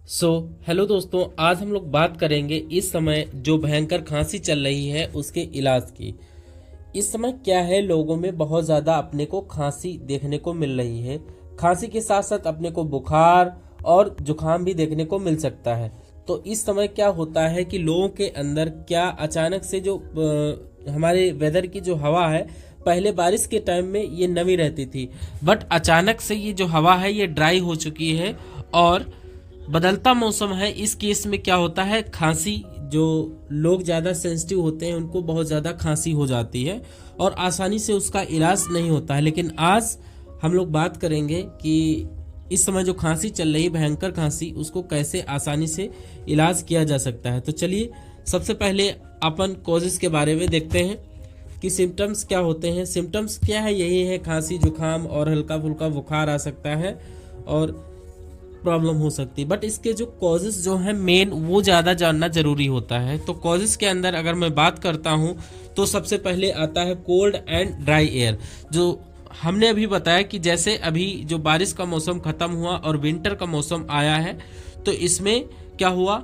Hello दोस्तों, आज हम लोग बात करेंगे इस समय जो भयंकर खांसी चल रही है उसके इलाज की। इस समय क्या है, लोगों में बहुत ज़्यादा अपने को खांसी देखने को मिल रही है। खांसी के साथ साथ अपने को बुखार और जुकाम भी देखने को मिल सकता है। तो इस समय क्या होता है कि लोगों के अंदर क्या अचानक से जो हमारे वेदर की जो हवा है, पहले बारिश के टाइम में ये नमी रहती थी, बट अचानक से ये जो हवा है ये ड्राई हो चुकी है और बदलता मौसम है। इस केस में क्या होता है, खांसी, जो लोग ज़्यादा सेंसिटिव होते हैं उनको बहुत ज़्यादा खांसी हो जाती है और आसानी से उसका इलाज नहीं होता है। लेकिन आज हम लोग बात करेंगे कि इस समय जो खांसी चल रही है, भयंकर खांसी, उसको कैसे आसानी से इलाज किया जा सकता है। तो चलिए सबसे पहले अपन कॉजेज़ के बारे में देखते हैं कि सिम्टम्स क्या होते हैं। सिम्टम्स क्या है, यही है खांसी, जुकाम और हल्का फुल्का बुखार आ सकता है और प्रॉब्लम हो सकती है। बट इसके जो कॉजेस जो है मेन, वो ज़्यादा जानना जरूरी होता है। तो कॉजेस के अंदर अगर मैं बात करता हूँ तो सबसे पहले आता है कोल्ड एंड ड्राई एयर। जो हमने अभी बताया कि जैसे अभी जो बारिश का मौसम खत्म हुआ और विंटर का मौसम आया है, तो इसमें क्या हुआ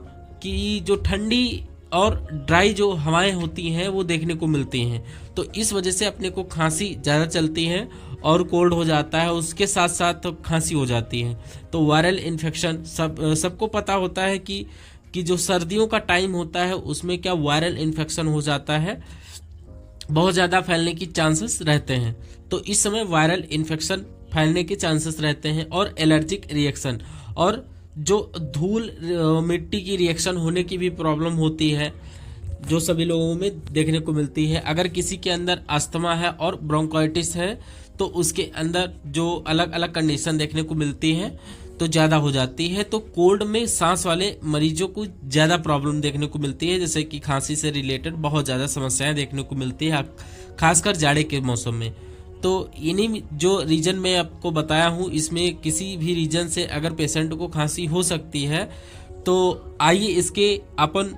कि जो ठंडी और ड्राई जो हवाएं होती हैं वो देखने को मिलती हैं। तो इस वजह से अपने को खांसी ज़्यादा चलती है और कोल्ड हो जाता है, उसके साथ साथ खांसी हो जाती है। तो वायरल इन्फेक्शन सबको पता होता है कि जो सर्दियों का टाइम होता है उसमें क्या वायरल इन्फेक्शन हो जाता है, बहुत ज़्यादा फैलने की चांसेस रहते हैं। तो इस समय वायरल इन्फेक्शन फैलने के चांसेस रहते हैं और एलर्जिक रिएक्शन और जो धूल मिट्टी की रिएक्शन होने की भी प्रॉब्लम होती है, जो सभी लोगों में देखने को मिलती है। अगर किसी के अंदर अस्थमा है और ब्रोंकाइटिस है तो उसके अंदर जो अलग अलग कंडीशन देखने को मिलती है तो ज़्यादा हो जाती है। तो कोल्ड में सांस वाले मरीजों को ज़्यादा प्रॉब्लम देखने को मिलती है, जैसे कि खांसी से रिलेटेड बहुत ज़्यादा समस्याएं देखने को मिलती है, खासकर जाड़े के मौसम में। तो इन्हीं जो रीजन में आपको बताया हूँ, इसमें किसी भी रीजन से अगर पेशेंट को खांसी हो सकती है तो आइए इसके अपन,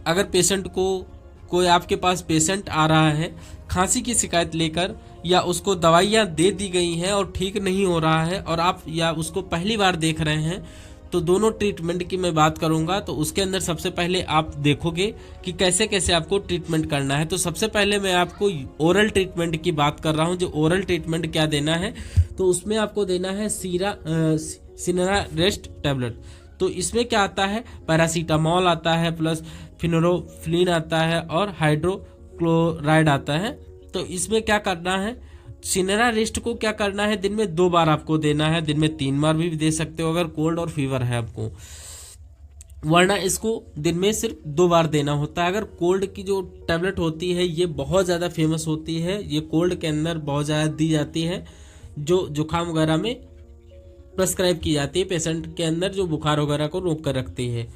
अगर पेशेंट को, कोई आपके पास पेशेंट आ रहा है खांसी की शिकायत लेकर, या उसको दवाइयाँ दे दी गई हैं और ठीक नहीं हो रहा है, और आप या उसको पहली बार देख रहे हैं, तो दोनों ट्रीटमेंट की मैं बात करूंगा। तो उसके अंदर सबसे पहले आप देखोगे कि कैसे कैसे आपको ट्रीटमेंट करना है। तो सबसे पहले मैं आपको ओरल ट्रीटमेंट की बात कर रहा हूं। जो ओरल ट्रीटमेंट क्या देना है, तो उसमें आपको देना है सिनेरा रेस्ट टैबलेट। तो इसमें क्या आता है, पैरासीटामोल आता है, प्लस फिनोरोफ्लिन आता है और हाइड्रोक्लोराइड आता है। तो इसमें क्या करना है, सिनेरा रेस्ट को क्या करना है, दिन में 2 बार आपको देना है, दिन में 3 बार भी दे सकते हो अगर कोल्ड और फीवर है आपको, वरना इसको दिन में सिर्फ 2 बार देना होता है। अगर कोल्ड की जो टैबलेट होती है ये बहुत ज़्यादा फेमस होती है, ये कोल्ड के अंदर बहुत ज़्यादा दी जाती है, जो जुकाम वगैरह में प्रेस्क्राइब की जाती है पेशेंट के अंदर, जो बुखार वगैरह को रोक कर रखती है।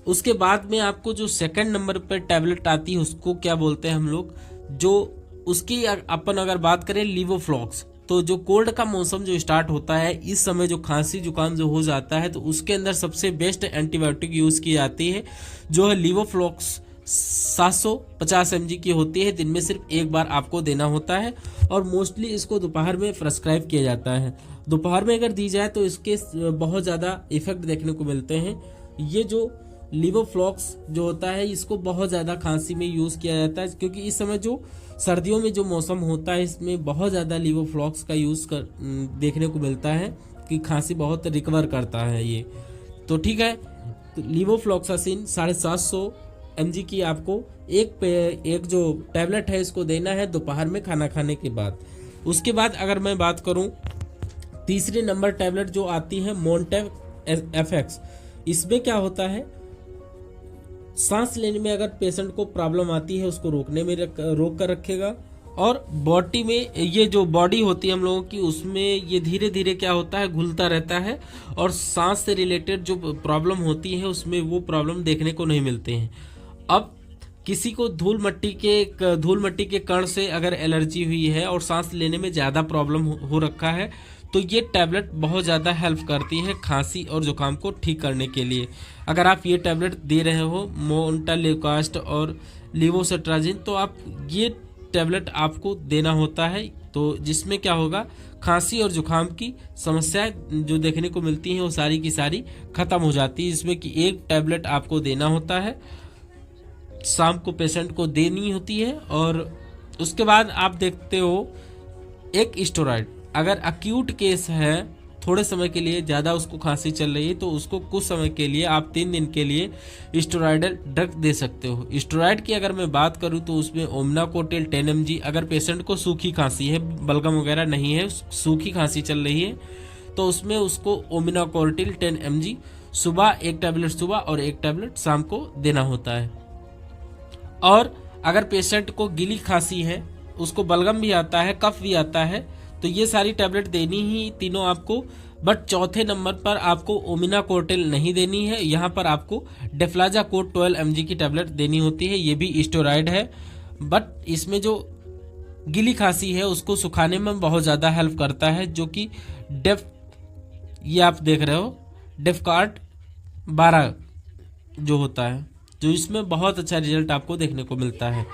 उसके बाद में आपको जो सेकंड नंबर पर टैबलेट आती है उसको क्या बोलते हैं हम लोग, जो उसकी अपन अगर बात करें लिवोफ्लॉक्स। तो जो कोल्ड का मौसम जो स्टार्ट होता है, इस समय जो खांसी जुकाम जो हो जाता है, तो उसके अंदर सबसे बेस्ट एंटीबायोटिक यूज की जाती है, जो है लिवोफ्लॉक्स। 750 mg की होती है, दिन में सिर्फ 1 बार आपको देना होता है और मोस्टली इसको दोपहर में प्रेस्क्राइब किया जाता है। दोपहर में अगर दी जाए तो इसके बहुत ज़्यादा इफेक्ट देखने को मिलते हैं। ये जो लिवोफ्लॉक्स जो होता है इसको बहुत ज़्यादा खांसी में यूज़ किया जाता है, क्योंकि इस समय जो सर्दियों में जो मौसम होता है इसमें बहुत ज़्यादा लिवोफ्लॉक्स का यूज़ देखने को मिलता है कि खांसी बहुत रिकवर करता है ये। तो ठीक है, तो लिवोफ्लॉक्सासिन 750 mg की आपको एक जो टैबलेट है इसको देना है दोपहर में खाना खाने के बाद। उसके बाद अगर मैं बात करूं, तीसरे नंबर टैबलेट जो आती है मोन्टेव FX। इसमें क्या होता है, सांस लेने में अगर पेशेंट को प्रॉब्लम आती है उसको रोकने में रोक कर रखेगा, और बॉडी में, ये जो बॉडी होती है हम लोगों की, उसमें ये धीरे धीरे क्या होता है, घुलता रहता है और सांस से रिलेटेड जो प्रॉब्लम होती है उसमें वो प्रॉब्लम देखने को नहीं मिलते हैं। अब किसी को धूल मट्टी के कण से अगर एलर्जी हुई है और सांस लेने में ज़्यादा प्रॉब्लम हो रखा है, तो ये टैबलेट बहुत ज़्यादा हेल्प करती है खांसी और जुकाम को ठीक करने के लिए। अगर आप ये टैबलेट दे रहे हो, मोन्टालेकास्ट और लिवोसेट्राजिन, तो आप ये टैबलेट आपको देना होता है, तो जिसमें क्या होगा, खांसी और जुकाम की समस्याएं जो देखने को मिलती हैं वो सारी की सारी खत्म हो जाती है। इसमें कि एक टैबलेट आपको देना होता है, शाम को पेशेंट को देनी होती है। और उसके बाद आप देखते हो एक स्टेरॉइड, अगर अक्यूट केस है, थोड़े समय के लिए ज़्यादा उसको खांसी चल रही है, तो उसको कुछ समय के लिए आप 3 दिन के लिए स्टेरॉइडल ड्रग दे सकते हो। स्टेरॉइड की अगर मैं बात करूं तो उसमें ओमनाकोटिल 10 mg, अगर पेशेंट को सूखी खांसी है, बलगम वगैरह नहीं है, सूखी खांसी चल रही है, तो उसमें उसको ओमनाकोटिल 10 mg सुबह, एक टैबलेट सुबह और एक टैबलेट शाम को देना होता है। और अगर पेशेंट को गीली खांसी है, उसको बलगम भी आता है, कफ भी आता है, तो ये सारी टैबलेट देनी ही तीनों आपको। बट चौथे नंबर पर आपको ओमिनाकोर्टिल नहीं देनी है, यहाँ पर आपको डेफ्लाजाकोट 12 mg की टैबलेट देनी होती है। ये भी स्टेरॉइड है, बट इसमें जो गीली खांसी है उसको सुखाने में बहुत ज़्यादा हेल्प करता है, जो कि ये आप देख रहे हो डेफकार्ट 12 जो होता है, जो इसमें बहुत अच्छा रिजल्ट आपको देखने को मिलता है।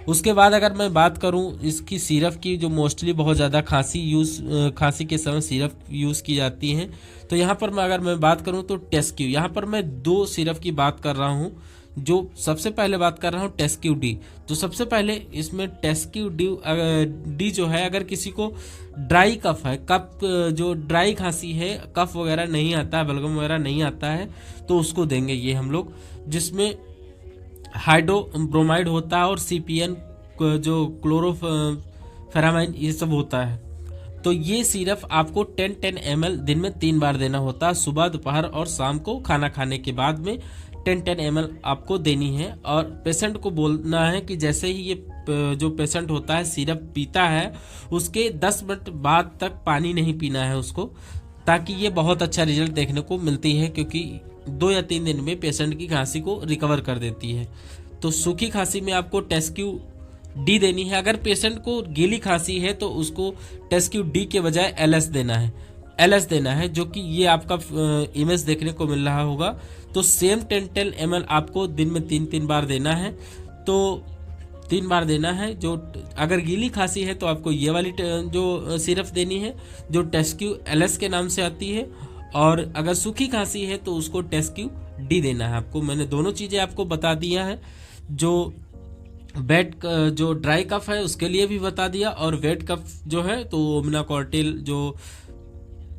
उसके बाद अगर मैं बात करूं इसकी सिरप की, जो मोस्टली बहुत ज़्यादा खांसी के समय सिरप यूज़ की जाती हैं, तो यहाँ पर अगर मैं बात करूं तो टेस्क्यू, यहाँ पर मैं 2 सिरप की बात कर रहा हूं। जो सबसे पहले बात कर रहा हूं टेस्क्यू डी, तो सबसे पहले इसमें टेस्क्यू डी जो है, अगर किसी को ड्राई कफ है, जो ड्राई खांसी है, कफ वगैरह नहीं आता है, बलगम वगैरह नहीं आता है, तो उसको देंगे ये हम लोग, जिसमें हाइड्रोब्रोमाइड होता है और CPN जो क्लोरोफेरामाइन ये सब होता है। तो ये सिरप आपको 10 ml दिन में 3 बार देना होता है, सुबह, दोपहर और शाम को खाना खाने के बाद में 10 ml आपको देनी है। और पेशेंट को बोलना है कि जैसे ही ये जो पेशेंट होता है सिरप पीता है, उसके 10 मिनट बाद तक पानी नहीं पीना है उसको, ताकि ये बहुत अच्छा रिजल्ट देखने को मिलती है, क्योंकि 2 या 3 दिन में पेशेंट की खांसी को रिकवर कर देती है। तो सूखी खांसी में आपको टेस्क्यू डी देनी है। अगर पेशेंट को गीली खांसी है तो उसको टेस्क्यू डी के बजाय LS देना है, जो कि ये आपका इमेज देखने को मिल रहा होगा। तो सेम 10 ml आपको दिन में 3 बार देना है, तो 3 बार देना है। जो अगर गीली खांसी है तो आपको ये वाली जो सिरप देनी है, जो टेस्क्यू LS के नाम से आती है, और अगर सूखी खांसी है तो उसको टेस्क्यू डी देना है आपको। मैंने दोनों चीज़ें आपको बता दिया है, जो जो ड्राई कफ है उसके लिए भी बता दिया, और वेट कफ जो है तो ओमिनाकोर्टिल जो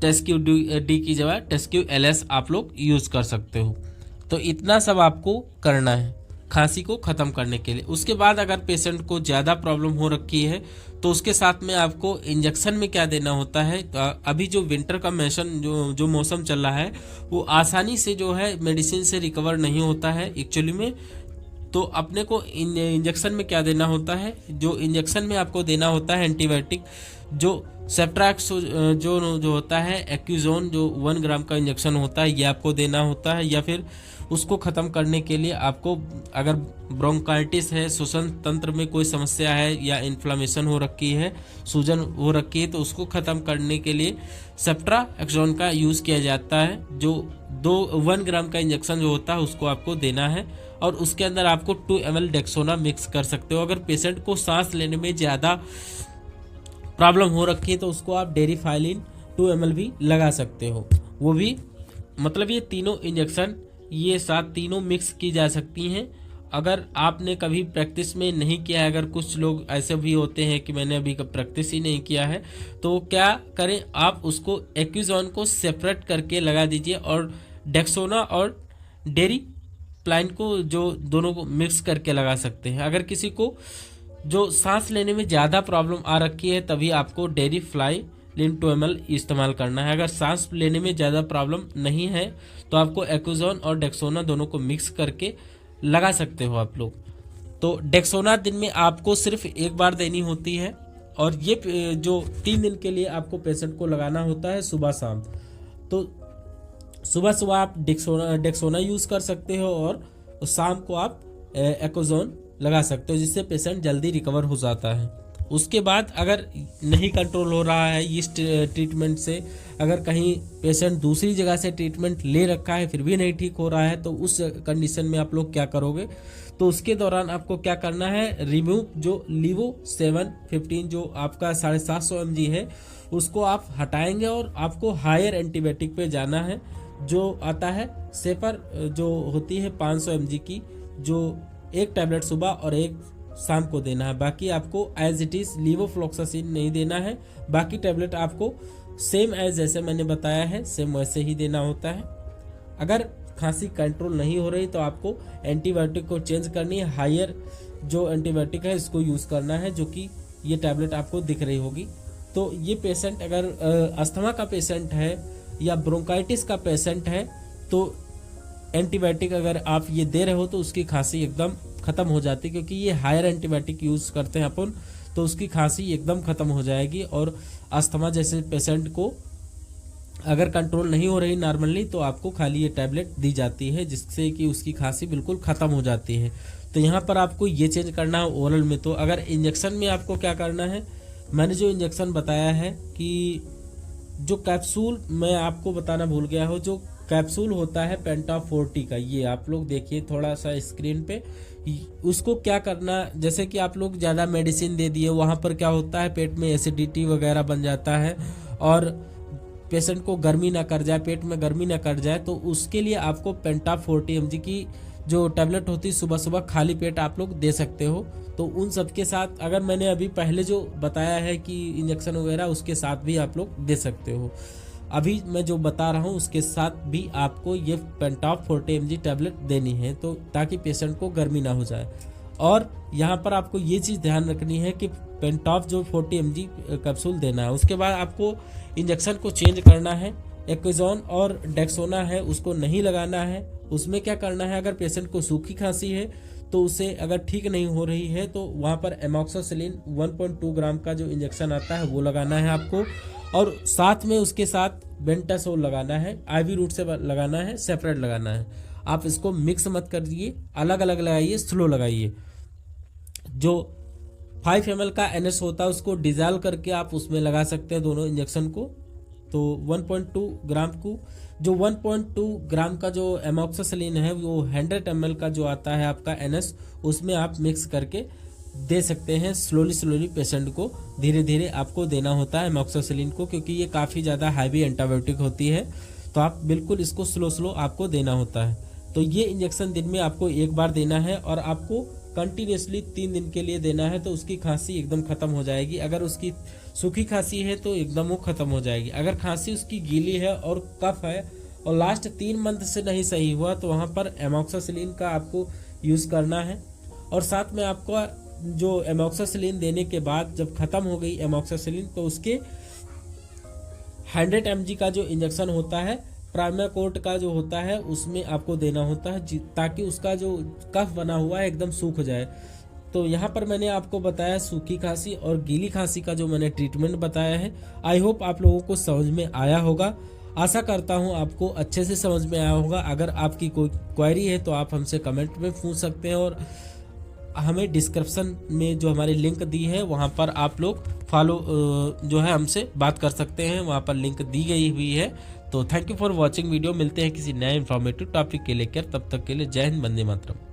टेस्क्यू डी की जगह टेस्क्यू LS आप लोग यूज़ कर सकते हो। तो इतना सब आपको करना है खांसी को ख़त्म करने के लिए। उसके बाद अगर पेशेंट को ज़्यादा प्रॉब्लम हो रखी है तो उसके साथ में आपको इंजेक्शन में क्या देना होता है। अभी जो विंटर का जो मौसम चल रहा है, वो आसानी से जो है मेडिसिन से रिकवर नहीं होता है एक्चुअली में। तो अपने को इंजेक्शन में क्या देना होता है, जो इंजेक्शन में आपको देना होता है एंटीबायोटिक, जो सेप्ट्राक्स जो होता है, एक्यूजोन जो 1 ग्राम का इंजेक्शन होता है, ये आपको देना होता है। या फिर उसको ख़त्म करने के लिए आपको, अगर ब्रोंकाइटिस है, श्वसन तंत्र में कोई समस्या है या इन्फ्लामेशन हो रखी है, सूजन हो रखी है, तो उसको ख़त्म करने के लिए सेप्ट्राक्सोन का यूज़ किया जाता है। जो 1 ग्राम का इंजेक्शन जो होता है उसको आपको देना है, और उसके अंदर आपको 2 ml डेक्सोना मिक्स कर सकते हो। अगर पेशेंट को सांस लेने में ज़्यादा प्रॉब्लम हो रखी है तो उसको आप डेरिफाइलिन 2 ml भी लगा सकते हो। वो भी मतलब ये तीनों इंजेक्शन ये साथ तीनों मिक्स की जा सकती हैं। अगर आपने कभी प्रैक्टिस में नहीं किया है, अगर कुछ लोग ऐसे भी होते हैं कि मैंने अभी प्रैक्टिस ही नहीं किया है, तो क्या करें, आप उसको एक्यूजोन को सेपरेट करके लगा दीजिए, और डेक्सोना और डेरिप्लाइन को जो दोनों को मिक्स करके लगा सकते हैं। अगर किसी को जो सांस लेने में ज़्यादा प्रॉब्लम आ रखी है तभी आपको डेरिफ्लाइलिन 2 ml इस्तेमाल करना है। अगर सांस लेने में ज़्यादा प्रॉब्लम नहीं है तो आपको एक्यूजोन और डेक्सोना दोनों को मिक्स करके लगा सकते हो आप लोग। तो डेक्सोना दिन में आपको सिर्फ 1 बार देनी होती है, और ये जो 3 दिन के लिए आपको पेशेंट को लगाना होता है सुबह शाम। तो सुबह सुबह आप डेक्सोना यूज़ कर सकते हो, और शाम को आप एक्यूजोन लगा सकते हो, जिससे पेशेंट जल्दी रिकवर हो जाता है। उसके बाद अगर नहीं कंट्रोल हो रहा है इस ट्रीटमेंट से, अगर कहीं पेशेंट दूसरी जगह से ट्रीटमेंट ले रखा है फिर भी नहीं ठीक हो रहा है, तो उस कंडीशन में आप लोग क्या करोगे? तो उसके दौरान आपको क्या करना है, रिमूव जो लीवो 715 जो आपका 750 mg है उसको आप हटाएंगे और आपको हायर एंटीबायोटिक पे जाना है, जो आता है सेफर जो होती है 500 mg की, जो एक टैबलेट सुबह और एक शाम को देना है। बाकी आपको एज इट इज लीवोफ्लॉक्सासिन नहीं देना है, बाकी टैबलेट आपको सेम एज जैसे मैंने बताया है सेम वैसे ही देना होता है। अगर खांसी कंट्रोल नहीं हो रही तो आपको एंटीबायोटिक को चेंज करनी है, हायर जो एंटीबायोटिक है इसको यूज़ करना है, जो कि ये टैबलेट आपको दिख रही होगी। तो ये पेशेंट अगर अस्थमा का पेशेंट है या ब्रोंकाइटिस का पेशेंट है तो एंटीबायोटिक अगर आप ये दे रहे हो तो उसकी खांसी एकदम ख़त्म हो जाती है, क्योंकि ये हायर एंटीबायोटिक यूज़ करते हैं अपन, तो उसकी खांसी एकदम ख़त्म हो जाएगी। और अस्थमा जैसे पेशेंट को अगर कंट्रोल नहीं हो रही नॉर्मली तो आपको खाली ये टैबलेट दी जाती है, जिससे कि उसकी खांसी बिल्कुल ख़त्म हो जाती है। तो यहाँ पर आपको ये चेंज करना है ओरल में। तो अगर इंजेक्शन में आपको क्या करना है, मैंने जो इंजेक्शन बताया है कि जो कैप्सूल मैं आपको बताना भूल गया हूँ, जो कैप्सूल होता है पेंटा 40 का, ये आप लोग देखिए थोड़ा सा स्क्रीन पे, उसको क्या करना, जैसे कि आप लोग ज़्यादा मेडिसिन दे दिए, वहाँ पर क्या होता है पेट में एसिडिटी वगैरह बन जाता है और पेशेंट को गर्मी ना कर जाए, पेट में गर्मी ना कर जाए, तो उसके लिए आपको पेंटा 40 mg की जो टैबलेट होती है सुबह सुबह खाली पेट आप लोग दे सकते हो। तो उन सब के साथ अगर मैंने अभी पहले जो बताया है कि इंजेक्शन वगैरह, उसके साथ भी आप लोग दे सकते हो। अभी मैं जो बता रहा हूँ उसके साथ भी आपको ये पेंटॉप 40 mg टैबलेट देनी है, तो ताकि पेशेंट को गर्मी ना हो जाए। और यहाँ पर आपको ये चीज़ ध्यान रखनी है कि पेंटॉप जो 40 mg कैप्सूल देना है, उसके बाद आपको इंजेक्शन को चेंज करना है। एक्विजोन और डेक्सोना है उसको नहीं लगाना है। उसमें क्या करना है, अगर पेशेंट को सूखी खांसी है तो उसे अगर ठीक नहीं हो रही है तो वहाँ पर एमॉक्सिसिलिन 1.2 ग्राम का जो इंजेक्शन आता है वो लगाना है आपको, और साथ में उसके साथ बेंटासोल लगाना है, आईवी रूट से लगाना है, सेपरेट लगाना है। आप इसको मिक्स मत करिए, अलग अलग लगाइए, स्लो लगाइए। जो 5 ml का NS होता है उसको डिजॉल्व करके आप उसमें लगा सकते हैं दोनों इंजेक्शन को। तो 1.2 ग्राम को, जो 1.2 ग्राम का जो एमॉक्सिसिलिन है वो 100 ml का जो आता है आपका NS, उसमें आप मिक्स करके दे सकते हैं। स्लोली पेशेंट को धीरे धीरे आपको देना होता है एमॉक्सिसिलिन को, क्योंकि ये काफ़ी ज़्यादा हैवी एंटीबायोटिक होती है, तो आप बिल्कुल इसको स्लो आपको देना होता है। तो ये इंजेक्शन दिन में आपको एक बार देना है और आपको कंटिन्यूसली 3 दिन के लिए देना है, तो उसकी खांसी एकदम ख़त्म हो जाएगी। अगर उसकी सूखी खांसी है तो एकदम वो ख़त्म हो जाएगी। अगर खांसी उसकी गीली है और कफ है और लास्ट 3 मंथ से नहीं सही हुआ तो वहाँ पर एमॉक्सिसिलिन का आपको यूज़ करना है। और साथ में आपको जो एमॉक्सिसिलिन देने के बाद जब ख़त्म हो गई एमॉक्सिसिलिन, तो उसके 100 mg का जो इंजेक्शन होता है प्राइमाकोर्ट का जो होता है उसमें आपको देना होता है, ताकि उसका जो कफ बना हुआ है एकदम सूख जाए। तो यहाँ पर मैंने आपको बताया सूखी खांसी और गीली खांसी का जो मैंने ट्रीटमेंट बताया है। आई होप आप लोगों को समझ में आया होगा। आशा करता हूँ आपको अच्छे से समझ में आया होगा। अगर आपकी कोई क्वेरी है तो आप हमसे कमेंट में पूछ सकते हैं, और हमें डिस्क्रिप्शन में जो हमारी लिंक दी है वहाँ पर आप लोग फॉलो जो है हमसे बात कर सकते हैं, वहाँ पर लिंक दी गई हुई है। तो thank you for watching video. मिलते हैं किसी नए इन्फॉर्मेटिव टॉपिक के लेकर, तब तक के लिए जय हिंद, वंदे मातरम।